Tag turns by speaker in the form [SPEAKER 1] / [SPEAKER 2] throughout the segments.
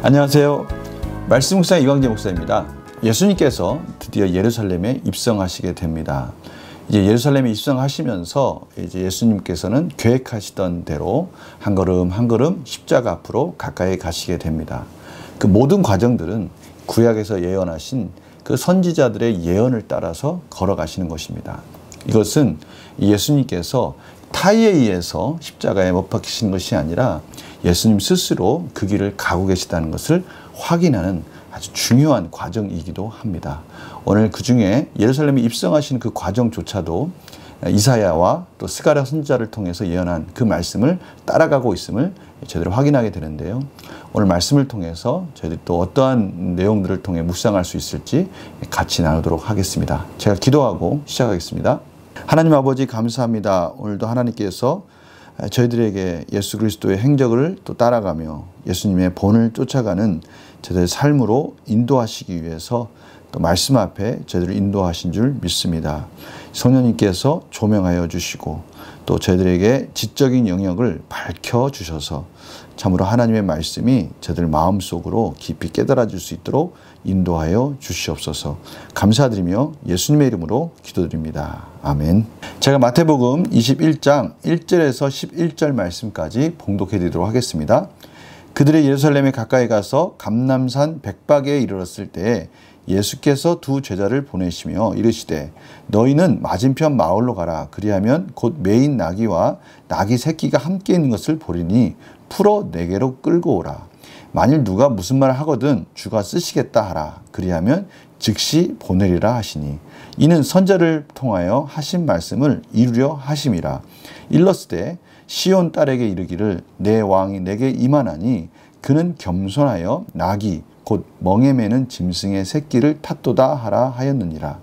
[SPEAKER 1] 안녕하세요. 말씀 묵상 이광재 목사입니다. 예수님께서 드디어 예루살렘에 입성하시게 됩니다. 이제 예루살렘에 입성하시면서 이제 예수님께서는 계획하시던 대로 한 걸음 한 걸음 십자가 앞으로 가까이 가시게 됩니다. 그 모든 과정들은 구약에서 예언하신 그 선지자들의 예언을 따라서 걸어가시는 것입니다. 이것은 예수님께서 타의에 의해서 십자가에 못 박히시는 것이 아니라 예수님 스스로 그 길을 가고 계시다는 것을 확인하는 아주 중요한 과정이기도 합니다. 오늘 그 중에 예루살렘에 입성하시는 그 과정조차도 이사야와 또 스가랴 선지자를 통해서 예언한 그 말씀을 따라가고 있음을 제대로 확인하게 되는데요. 오늘 말씀을 통해서 저희들이 또 어떠한 내용들을 통해 묵상할 수 있을지 같이 나누도록 하겠습니다. 제가 기도하고 시작하겠습니다. 하나님 아버지 감사합니다. 오늘도 하나님께서 저희들에게 예수 그리스도의 행적을 또 따라가며 예수님의 본을 쫓아가는 저희들의 삶으로 인도하시기 위해서 또 말씀 앞에 저희들을 인도하신 줄 믿습니다. 성령님께서 조명하여 주시고 또 저희들에게 지적인 영역을 밝혀주셔서 참으로 하나님의 말씀이 저희들 마음속으로 깊이 깨달아질 수 있도록 인도하여 주시옵소서. 감사드리며 예수님의 이름으로 기도드립니다. 아멘. 제가 마태복음 21장 1절에서 11절 말씀까지 봉독해 드리도록 하겠습니다. 그들이 예루살렘에 가까이 가서 감람산 백박에 이르렀을 때에 예수께서 두 제자를 보내시며 이르시되 너희는 맞은편 마을로 가라. 그리하면 곧 매인 나귀와 나귀 새끼가 함께 있는 것을 보리니 풀어 내게로 끌고 오라. 만일 누가 무슨 말을 하거든 주가 쓰시겠다 하라. 그리하면 즉시 보내리라 하시니 이는 선지자를 통하여 하신 말씀을 이루려 하심이라. 일렀으되 시온 딸에게 이르기를 내 왕이 내게 임하나니 그는 겸손하여 나귀 곧 멍에 매는 짐승의 새끼를 탔도다 하라 하였느니라.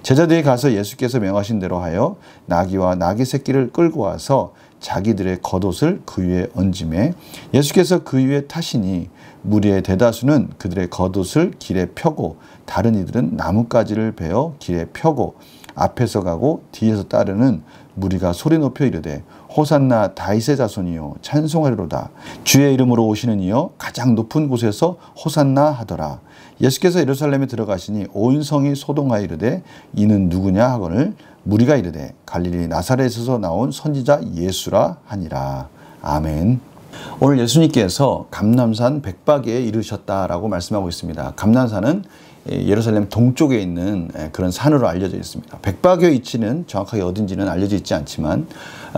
[SPEAKER 1] 제자들이 가서 예수께서 명하신 대로 하여 나귀와 나귀 새끼를 끌고 와서 자기들의 겉옷을 그 위에 얹음에 예수께서 그 위에 타시니 무리의 대다수는 그들의 겉옷을 길에 펴고 다른 이들은 나뭇가지를 베어 길에 펴고 앞에서 가고 뒤에서 따르는 무리가 소리 높여 이르되 호산나 다윗의 자손이요 찬송하리로다. 주의 이름으로 오시는 이여 가장 높은 곳에서 호산나 하더라. 예수께서 예루살렘에 들어가시니 온 성이 소동하여 이르되 이는 누구냐 하거늘 무리가 이르되 갈릴리 나사렛에서 나온 선지자 예수라 하니라. 아멘. 오늘 예수님께서 감람산 백박에 이르셨다라고 말씀하고 있습니다. 감람산은 예루살렘 동쪽에 있는 그런 산으로 알려져 있습니다. 백박의 위치는 정확하게 어딘지는 알려져 있지 않지만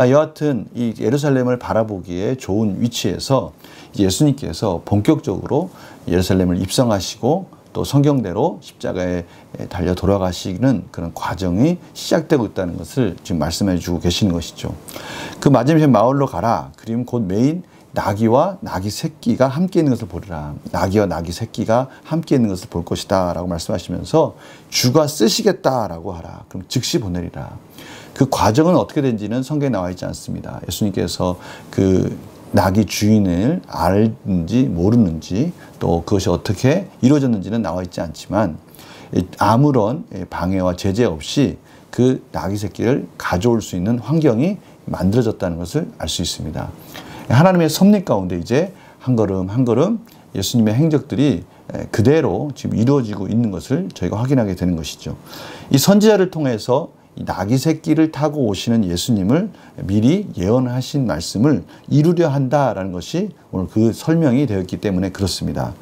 [SPEAKER 1] 여하튼 이 예루살렘을 바라보기에 좋은 위치에서 예수님께서 본격적으로 예루살렘을 입성하시고 또 성경대로 십자가에 달려 돌아가시는 그런 과정이 시작되고 있다는 것을 지금 말씀해 주고 계시는 것이죠. 그 맞은편 마을로 가라. 그리고 곧 메인 나귀와 나귀 새끼가 함께 있는 것을 보리라. 나귀와 나귀 새끼가 함께 있는 것을 볼 것이다 라고 말씀하시면서 주가 쓰시겠다라고 하라. 그럼 즉시 보내리라. 그 과정은 어떻게 된지는 성경에 나와 있지 않습니다. 예수님께서 그 나귀 주인을 알는지 모르는지 또 그것이 어떻게 이루어졌는지는 나와 있지 않지만 아무런 방해와 제재 없이 그 나귀 새끼를 가져올 수 있는 환경이 만들어졌다는 것을 알 수 있습니다. 하나님의 섭리 가운데 이제 한 걸음 한 걸음 예수님의 행적들이 그대로 지금 이루어지고 있는 것을 저희가 확인하게 되는 것이죠. 이 선지자를 통해서 이 나귀 새끼를 타고 오시는 예수님을 미리 예언하신 말씀을 이루려 한다라는 것이 오늘 그 설명이 되었기 때문에 그렇습니다.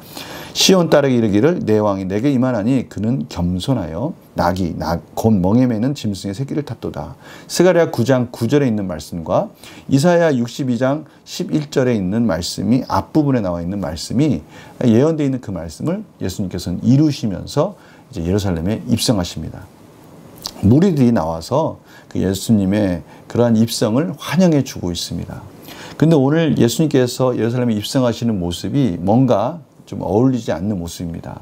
[SPEAKER 1] 시온 딸에게 이르기를 내 왕이 내게 임하나니 그는 겸손하여 나귀 곧 멍에 매는 짐승의 새끼를 탔도다. 스가랴 9장 9절에 있는 말씀과 이사야 62장 11절에 있는 말씀이 앞부분에 나와 있는 말씀이 예언되어 있는 그 말씀을 예수님께서는 이루시면서 이제 예루살렘에 입성하십니다. 무리들이 나와서 그 예수님의 그러한 입성을 환영해 주고 있습니다. 근데 오늘 예수님께서 예루살렘에 입성하시는 모습이 뭔가 좀 어울리지 않는 모습입니다.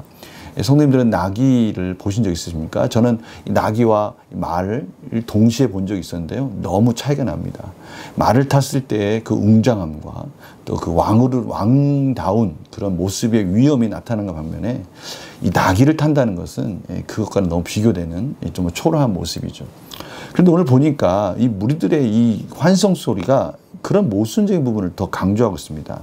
[SPEAKER 1] 성도님들은 나귀를 보신 적 있으십니까? 저는 나귀와 말을 동시에 본 적이 있었는데요. 너무 차이가 납니다. 말을 탔을 때의 그 웅장함과 또 그 왕다운 그런 모습의 위엄이 나타나는 반면에 이 나귀를 탄다는 것은 그것과는 너무 비교되는 좀 초라한 모습이죠. 그런데 오늘 보니까 이 무리들의 이 환성 소리가 그런 모순적인 부분을 더 강조하고 있습니다.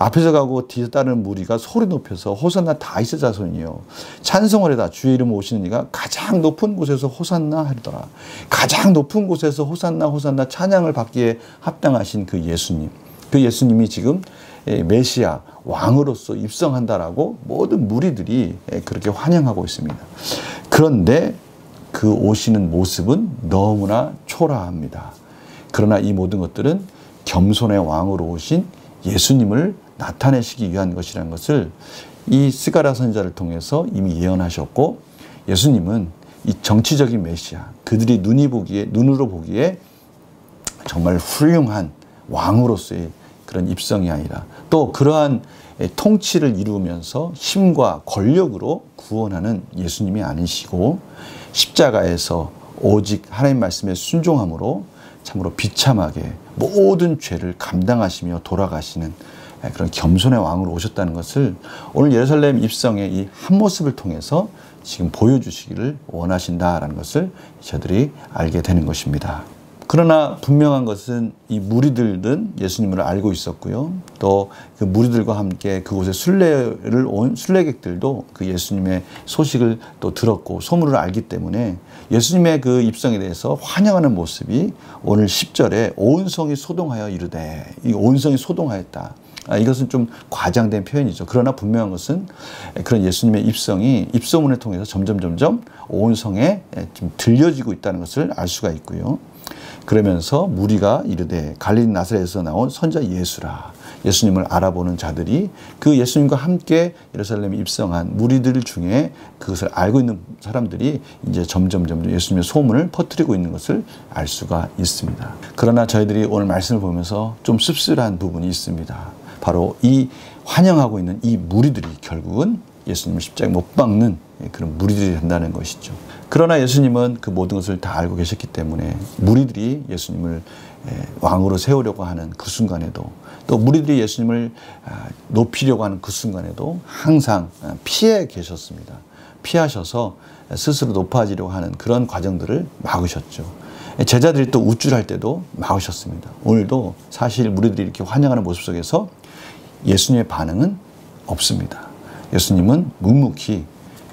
[SPEAKER 1] 앞에서 가고 뒤에 따르는 무리가 소리 높여서 호산나 다윗의 자손이요 찬송을 해다 주의 이름 오시는 이가 가장 높은 곳에서 호산나 하리더라. 가장 높은 곳에서 호산나 호산나 찬양을 받기에 합당하신 그 예수님, 그 예수님이 지금 메시아 왕으로서 입성한다라고 모든 무리들이 그렇게 환영하고 있습니다. 그런데 그 오시는 모습은 너무나 초라합니다. 그러나 이 모든 것들은 겸손의 왕으로 오신 예수님을 나타내시기 위한 것이라는 것을 이 스가랴 선지자를 통해서 이미 예언하셨고, 예수님은 이 정치적인 메시아, 그들이 눈으로 보기에 정말 훌륭한 왕으로서의 그런 입성이 아니라 또 그러한 통치를 이루면서 힘과 권력으로 구원하는 예수님이 아니시고, 십자가에서 오직 하나님 말씀에 순종함으로 참으로 비참하게 모든 죄를 감당하시며 돌아가시는 그런 겸손의 왕으로 오셨다는 것을 오늘 예루살렘 입성의 이 한 모습을 통해서 지금 보여주시기를 원하신다라는 것을 저들이 알게 되는 것입니다. 그러나 분명한 것은 이 무리들은 예수님을 알고 있었고요. 또 그 무리들과 함께 그곳에 순례를 온 순례객들도 그 예수님의 소식을 또 들었고 소문을 알기 때문에 예수님의 그 입성에 대해서 환영하는 모습이 오늘 10절에 온 성이 소동하여 이르되, 이 온 성이 소동하였다. 이것은 좀 과장된 표현이죠. 그러나 분명한 것은 그런 예수님의 입성이 입소문을 통해서 점점 온 성에 좀 들려지고 있다는 것을 알 수가 있고요. 그러면서 무리가 이르되 갈릴리 나사렛에서 나온 선자 예수라. 예수님을 알아보는 자들이 그 예수님과 함께 예루살렘에 입성한 무리들 중에 그것을 알고 있는 사람들이 이제 점점 예수님의 소문을 퍼뜨리고 있는 것을 알 수가 있습니다. 그러나 저희들이 오늘 말씀을 보면서 좀 씁쓸한 부분이 있습니다. 바로 이 환영하고 있는 이 무리들이 결국은 예수님을 십자가에 못 박는 그런 무리들이 된다는 것이죠. 그러나 예수님은 그 모든 것을 다 알고 계셨기 때문에 무리들이 예수님을 왕으로 세우려고 하는 그 순간에도, 또 무리들이 예수님을 높이려고 하는 그 순간에도 항상 피해 계셨습니다. 피하셔서 스스로 높아지려고 하는 그런 과정들을 막으셨죠. 제자들이 또 우쭐할 때도 막으셨습니다. 오늘도 사실 무리들이 이렇게 환영하는 모습 속에서 예수님의 반응은 없습니다. 예수님은 묵묵히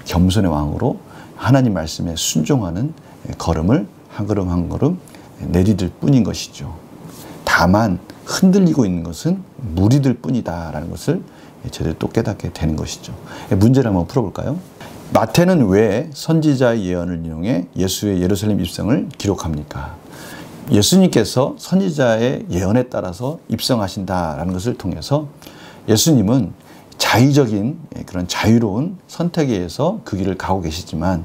[SPEAKER 1] 겸손의 왕으로 하나님 말씀에 순종하는 걸음을 한 걸음 한 걸음 내디딜 뿐인 것이죠. 다만 흔들리고 있는 것은 무리들 뿐이다라는 것을 저희들이 또 깨닫게 되는 것이죠. 문제를 한번 풀어볼까요? 마태는 왜 선지자의 예언을 인용해 예수의 예루살렘 입성을 기록합니까? 예수님께서 선지자의 예언에 따라서 입성하신다라는 것을 통해서 예수님은 자의적인 그런 자유로운 선택에 의해서 그 길을 가고 계시지만,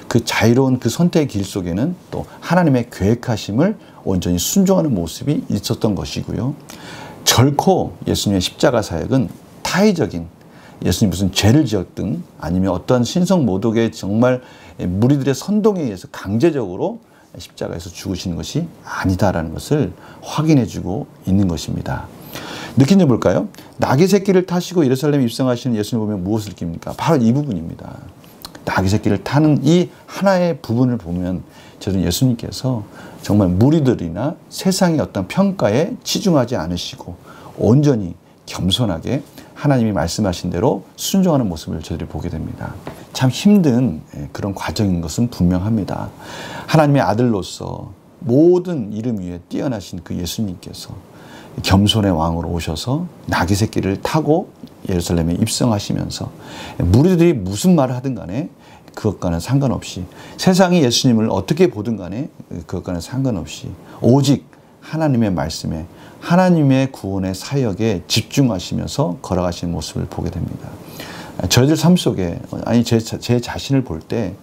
[SPEAKER 1] 그 자유로운 그 선택의 길 속에는 또 하나님의 계획하심을 온전히 순종하는 모습이 있었던 것이고요. 결코 예수님의 십자가 사역은 타의적인, 예수님 무슨 죄를 지었든 아니면 어떤 신성 모독에 정말 무리들의 선동에 의해서 강제적으로 십자가에서 죽으시는 것이 아니다라는 것을 확인해 주고 있는 것입니다. 느낀 점 볼까요? 나귀 새끼를 타시고 예루살렘에 입성하시는 예수님을 보면 무엇을 느낍니까? 바로 이 부분입니다. 나귀 새끼를 타는 이 하나의 부분을 보면 저는 예수님께서 정말 무리들이나 세상의 어떤 평가에 치중하지 않으시고 온전히 겸손하게 하나님이 말씀하신 대로 순종하는 모습을 저희들이 보게 됩니다. 참 힘든 그런 과정인 것은 분명합니다. 하나님의 아들로서 모든 이름 위에 뛰어나신 그 예수님께서 겸손의 왕으로 오셔서 나귀 새끼를 타고 예루살렘에 입성하시면서 무리들이 무슨 말을 하든 간에 그것과는 상관없이, 세상이 예수님을 어떻게 보든 간에 그것과는 상관없이 오직 하나님의 말씀에, 하나님의 구원의 사역에 집중하시면서 걸어가시는 모습을 보게 됩니다. 저희들 삶 속에, 아니 제 자신을 볼 때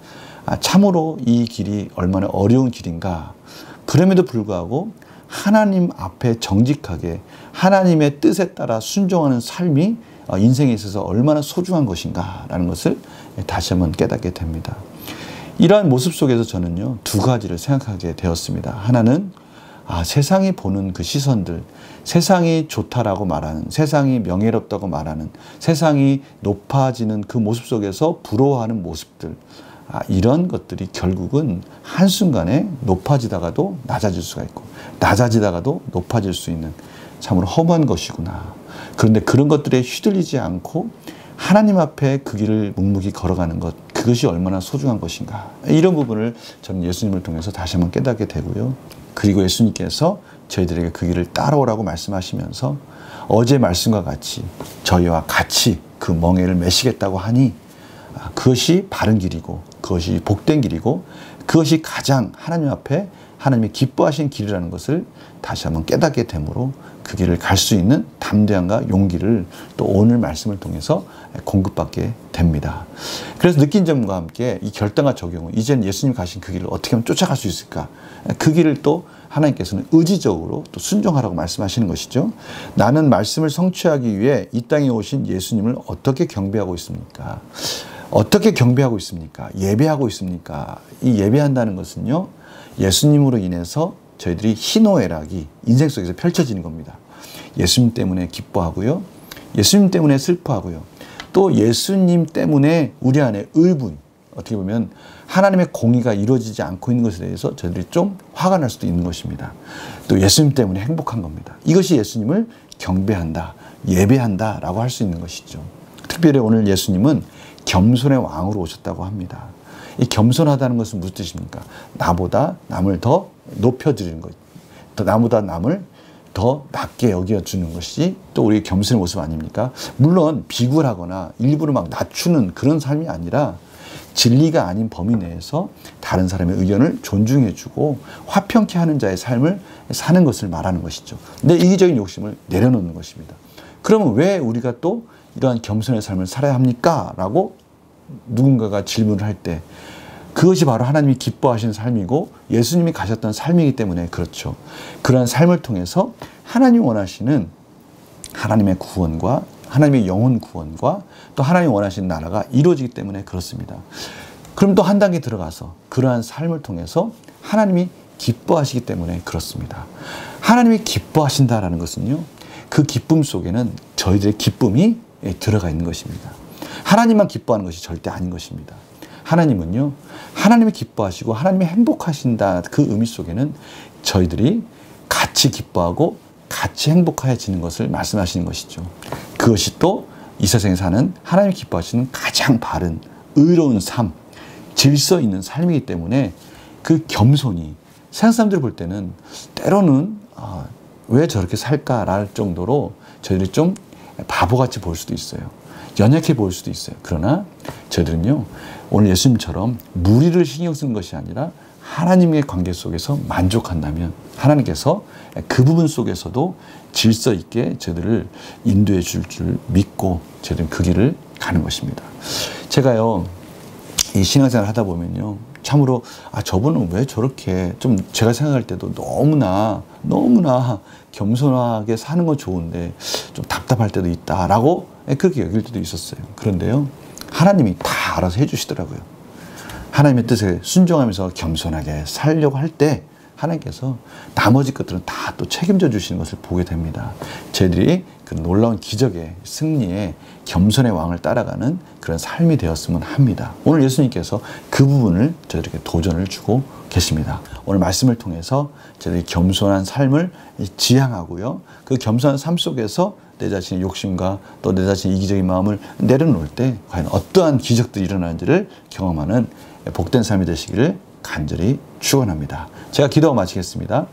[SPEAKER 1] 참으로 이 길이 얼마나 어려운 길인가, 그럼에도 불구하고 하나님 앞에 정직하게 하나님의 뜻에 따라 순종하는 삶이 인생에 있어서 얼마나 소중한 것인가라는 것을 다시 한번 깨닫게 됩니다. 이러한 모습 속에서 저는요, 두 가지를 생각하게 되었습니다. 하나는 세상이 보는 그 시선들, 세상이 좋다라고 말하는, 세상이 명예롭다고 말하는, 세상이 높아지는 그 모습 속에서 부러워하는 모습들, 이런 것들이 결국은 한순간에 높아지다가도 낮아질 수가 있고 낮아지다가도 높아질 수 있는 참으로 험한 것이구나. 그런데 그런 것들에 휘둘리지 않고 하나님 앞에 그 길을 묵묵히 걸어가는 것, 그것이 얼마나 소중한 것인가. 이런 부분을 저는 예수님을 통해서 다시 한번 깨닫게 되고요. 그리고 예수님께서 저희들에게 그 길을 따라오라고 말씀하시면서 어제 말씀과 같이 저희와 같이 그 멍에를 메시겠다고 하니 그것이 바른 길이고 그것이 복된 길이고 그것이 가장 하나님 앞에 하나님이 기뻐하신 길이라는 것을 다시 한번 깨닫게 되므로 그 길을 갈 수 있는 담대함과 용기를 또 오늘 말씀을 통해서 공급받게 됩니다. 그래서 느낀 점과 함께 이 결단과 적용은 이제는 예수님 가신 그 길을 어떻게 하면 쫓아갈 수 있을까? 그 길을 또 하나님께서는 의지적으로 또 순종하라고 말씀하시는 것이죠. 나는 말씀을 성취하기 위해 이 땅에 오신 예수님을 어떻게 경배하고 있습니까? 어떻게 경배하고 있습니까? 예배하고 있습니까? 이 예배한다는 것은요, 예수님으로 인해서 저희들이 희노애락이 인생 속에서 펼쳐지는 겁니다. 예수님 때문에 기뻐하고요. 예수님 때문에 슬퍼하고요. 또 예수님 때문에 우리 안에 의분, 어떻게 보면 하나님의 공의가 이루어지지 않고 있는 것에 대해서 저희들이 좀 화가 날 수도 있는 것입니다. 또 예수님 때문에 행복한 겁니다. 이것이 예수님을 경배한다, 예배한다 라고 할 수 있는 것이죠. 특별히 오늘 예수님은 겸손의 왕으로 오셨다고 합니다. 이 겸손하다는 것은 무슨 뜻입니까? 나보다 남을 더 높여드리는 것, 나보다 남을 더 낮게 여겨주는 것이 또 우리 겸손의 모습 아닙니까? 물론 비굴하거나 일부러 막 낮추는 그런 삶이 아니라 진리가 아닌 범위 내에서 다른 사람의 의견을 존중해주고 화평케 하는 자의 삶을 사는 것을 말하는 것이죠. 내 이기적인 욕심을 내려놓는 것입니다. 그러면 왜 우리가 또 이러한 겸손의 삶을 살아야 합니까? 라고 누군가가 질문을 할 때 그것이 바로 하나님이 기뻐하시는 삶이고 예수님이 가셨던 삶이기 때문에 그렇죠. 그러한 삶을 통해서 하나님이 원하시는 하나님의 구원과 하나님의 영혼 구원과 또 하나님이 원하시는 나라가 이루어지기 때문에 그렇습니다. 그럼 또 한 단계 들어가서 그러한 삶을 통해서 하나님이 기뻐하시기 때문에 그렇습니다. 하나님이 기뻐하신다라는 것은요, 그 기쁨 속에는 저희들의 기쁨이 들어가 있는 것입니다. 하나님만 기뻐하는 것이 절대 아닌 것입니다. 하나님은요, 하나님이 기뻐하시고 하나님이 행복하신다, 그 의미 속에는 저희들이 같이 기뻐하고 같이 행복해지는 것을 말씀하시는 것이죠. 그것이 또 이 세상에 사는 하나님이 기뻐하시는 가장 바른 의로운 삶, 질서 있는 삶이기 때문에 그 겸손이 세상 사람들이 볼 때는 때로는 왜 저렇게 살까랄 정도로 저희들이 좀 바보같이 볼 수도 있어요. 연약해 보일 수도 있어요. 그러나 저희들은요, 오늘 예수님처럼 무리를 신경 쓰는 것이 아니라 하나님의 관계 속에서 만족한다면 하나님께서 그 부분 속에서도 질서 있게 저희들을 인도해 줄 줄 믿고 저희들은 그 길을 가는 것입니다. 제가요, 이 신앙생활을 하다 보면요, 참으로 저분은 왜 저렇게 좀 제가 생각할 때도 너무나 겸손하게 사는 건 좋은데 좀 답답할 때도 있다라고 그렇게 여길 때도 있었어요. 그런데요, 하나님이 다 알아서 해주시더라고요. 하나님의 뜻에 순종하면서 겸손하게 살려고 할 때 하나님께서 나머지 것들은 다 또 책임져 주시는 것을 보게 됩니다. 저희들이 그 놀라운 기적의 승리에 겸손의 왕을 따라가는 그런 삶이 되었으면 합니다. 오늘 예수님께서 그 부분을 저희들에게 도전을 주고 계십니다. 오늘 말씀을 통해서 저희들이 겸손한 삶을 지향하고요, 그 겸손한 삶 속에서 내 자신의 욕심과 또 내 자신의 이기적인 마음을 내려놓을 때 과연 어떠한 기적들이 일어나는지를 경험하는 복된 삶이 되시기를 간절히 축원합니다. 제가 기도하고 마치겠습니다.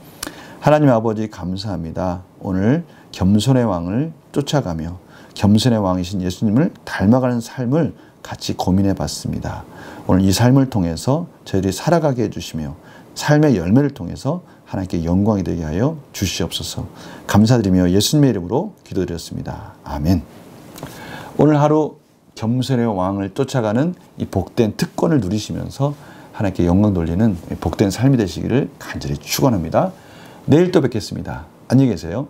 [SPEAKER 1] 하나님 아버지 감사합니다. 오늘 겸손의 왕을 쫓아가며 겸손의 왕이신 예수님을 닮아가는 삶을 같이 고민해 봤습니다. 오늘 이 삶을 통해서 저희들이 살아가게 해주시며 삶의 열매를 통해서 하나님께 영광이 되게 하여 주시옵소서. 감사드리며 예수님의 이름으로 기도드렸습니다. 아멘. 오늘 하루 겸손의 왕을 쫓아가는 이 복된 특권을 누리시면서 하나님께 영광 돌리는 복된 삶이 되시기를 간절히 축원합니다. 내일 또 뵙겠습니다. 안녕히 계세요.